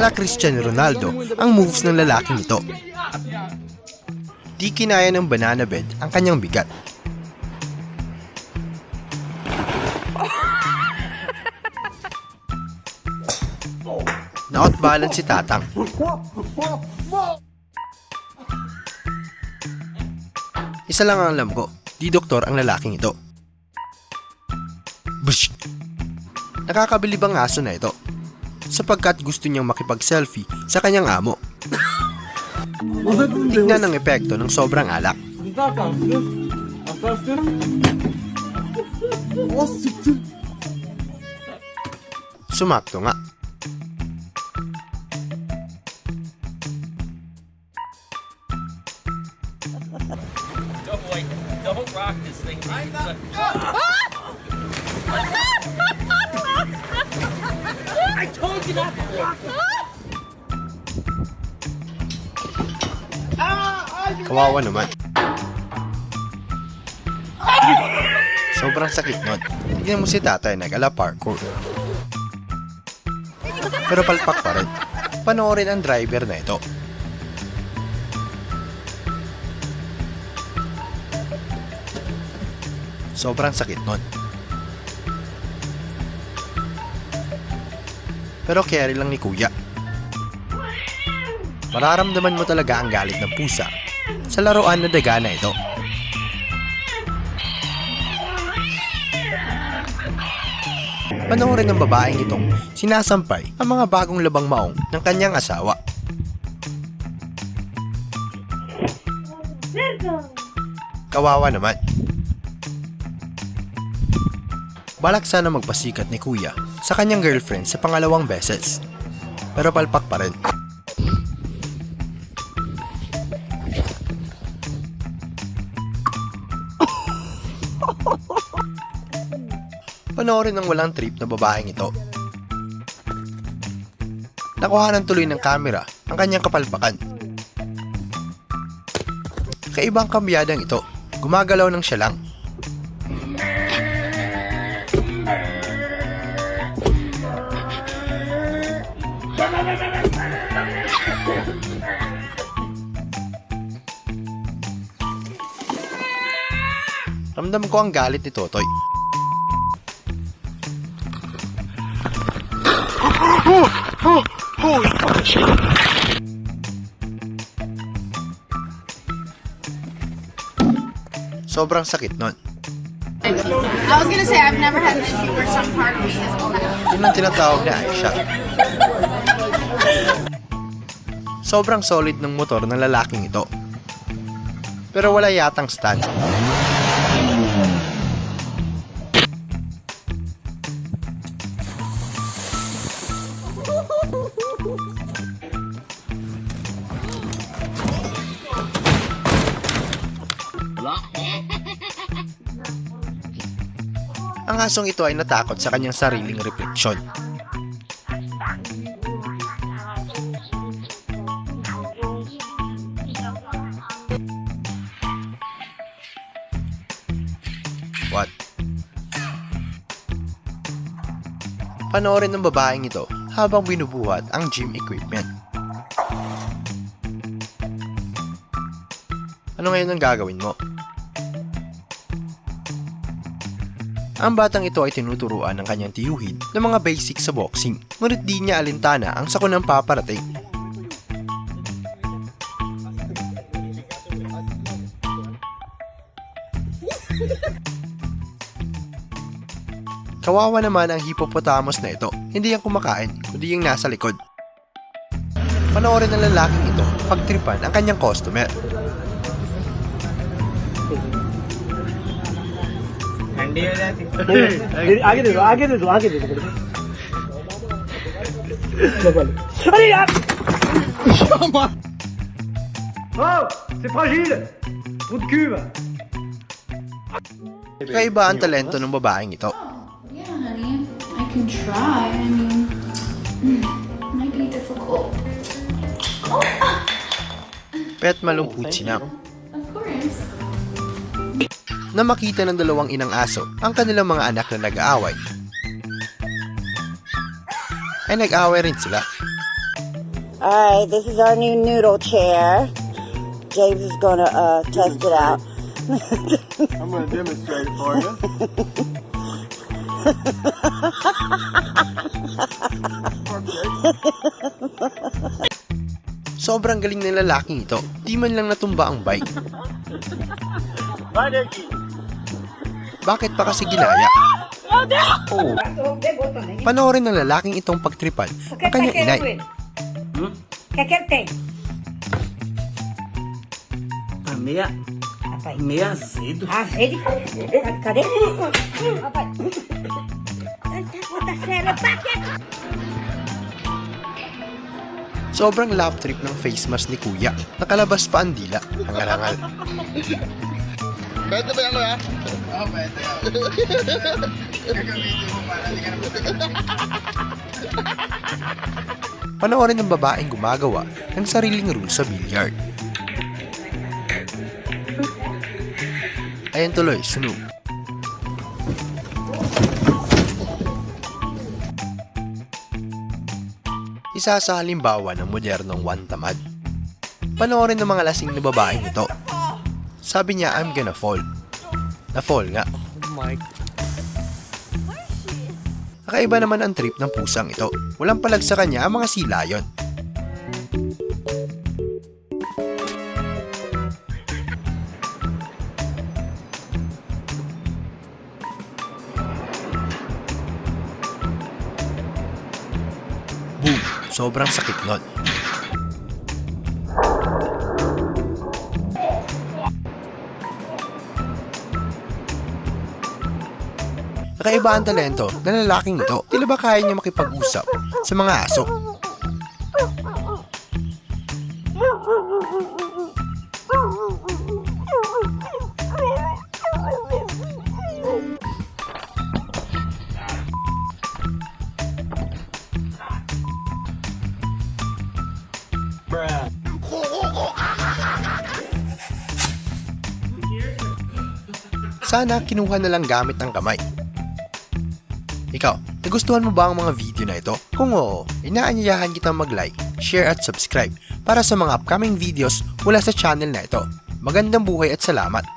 ala Cristiano Ronaldo ang moves ng lalaking ito. Di kinaya ng banana bed ang kanyang bigat. Na-outbalance si Tatang. Isa lang ang alam ko, di doktor ang lalaking ito. Bush! Nakakabilib ang aso na ito, sapagkat gusto niyang makipag-selfie sa kanyang amo. Tignan ang epekto ng sobrang alak. Sumakto nga. Don't rock this thing. I told you not to rock it. Kawawa naman. Sobrang sakit nun. Tignan mo si tatay nag-ala parkour. Pero palpak pa rin. Panoorin ang driver na ito. Sobrang sakit nun. Pero carry lang ni kuya. Mararamdaman mo talaga ang galit ng pusa sa laruan na daga na ito. Panoorin ng babaeng itong sinasampay ang mga bagong labang maong ng kanyang asawa. Kawawa naman. Balak sana magpasikat ni kuya sa kanyang girlfriend sa pangalawang beses. Pero palpak pa rin. Panoorin ng walang trip na babaeng ito. Nakuhanan tuloy ng kamera ang kanyang kapalpakan. Kaibang kambyadang ito, gumagalaw ng siya lang. Ramdam ko ang galit ni Totoy. Sobrang sakit nun. I was gonna say I've never had an issue where some part of me is Yun ang tinatawag na Aisha. Sobrang solid ng motor ng lalaking ito. Pero wala yatang stand. Ang asong ito ay natakot sa kanyang sariling refleksyon. What? Panoorin ng babaeng ito habang binubuhat ang gym equipment. Ano ngayon ang gagawin mo? Ang batang ito ay tinuturuan ng kanyang tiyuhin ng mga basics sa boxing, ngunit di niya alintana ang sakunang paparating. Kawawa naman ang hippopotamus na ito, hindi yung kumakain, kundi yung nasa likod. Panoorin ng lalaking ito pagtripan ang kanyang customer. आगे दे दो आगे दे दो आगे दे दो अरे यार oh c'est fragile trou de cul Kaiba ang talento ng babaeng ito. Yeah, honey. I can try. I mean, might be difficult. Pet malungkot sinap. Of course. Na makita ng dalawang inang aso ang kanilang mga anak na nag-aaway, ay nag-aaway rin sila. Alright, this is our new noodle chair. James is gonna test it out. I'm gonna demonstrate it for you. Sobrang galing ng lalaking ito. Di man lang natumba ang bike. Bye, Nikki. Bakit pa kasi ginaya? Panoorin ng lalaking itong pagtripan ang kanyang inay. ¿Qué quieres? Meia. Meia azedo. Azedo? Cadê? Rapaz. Sobrang lap trip ng face mask ni Kuya. Nakalabas pa ang dila. Ang arangal. Pwede ba yan, kuya? Oo, pwede. Gagamitin mo para hindi ka na Panoorin ng babaeng gumagawa ng sariling rule sa billiard. Ayan tuloy, sunog. Isa sa halimbawa ng modernong one-tamad. Panoorin ng mga lasing na babaeng ito. Sabi niya, I'm gonna fall. Na-fall nga. Kakaiba naman ang trip ng pusang ito. Walang palag sa kanya ang mga silayon. Boom! Sobrang sakit nun. Kakaiba ang talento ng lalaking ito. Tila ba kaya niya makipag-usap sa mga aso? Sana kinuha na lang gamit ng kamay. Ikaw, nagustuhan mo ba ang mga video na ito? Kung oo, inaanyayahan kitang mag-like, share at subscribe para sa mga upcoming videos mula sa channel na ito. Magandang buhay at salamat!